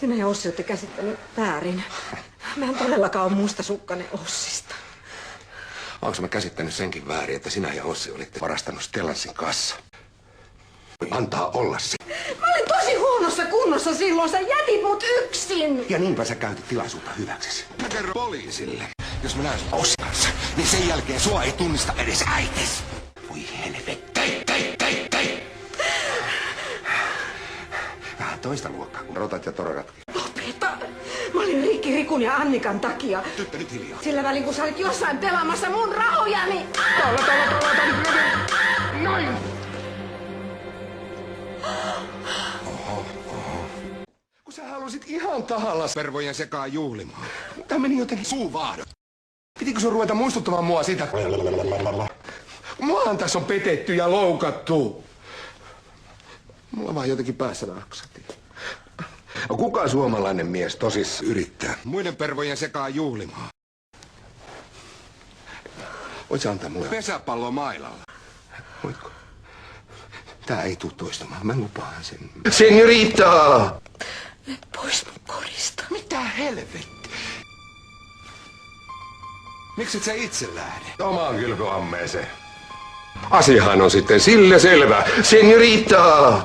Sinä ja Ossi olette käsittänyt väärin. Mä en todellakaan ole mustasukkainen Ossista. Onko mä käsittänyt senkin väärin, että sinä ja Ossi olitte varastanut Stellansin kassa? Antaa olla se. Mä olin tosi huonossa kunnossa silloin. Sä jätit mut yksin. Ja niinpä sä käytit tilaisuutta hyväksesi. Mä kerron poliisille. Jos mä näen sun Ossin kanssa, niin sen jälkeen sua ei tunnista edes äitis. Voi helvetti. Vähän toista luokkaa kuin rotat ja toraratkin. Lopeta. Mä olin Riikki, Rikun ja Annikan takia. Tyttö, nyt hiljaa. Sillä välin, kun sä olit jossain pelaamassa mun rahojani. Noin! Kun sä halusit ihan tahallas vervojen sekaan juhlimaan. Tää meni jotenkin suuvahdot. Pitikö sun ruveta muistuttamaan mua siitä? Muahan tässä on petetty ja loukattu. Mulla vaan jotenkin päässä naksattiin. Kuka suomalainen mies tosis yrittää muiden pervojen sekaan juhlimaan? Voit sä antaa mulle pesäpallo mailalla? Voitko? Tää ei tuu toistamaan, mä lupaan sen. Señorita! Mene pois mun korista. Mitä helvetti? Mikset sä itse lähde? Omaan kylpyammeeseen. Asiahan on sitten sille selvä. Señorita!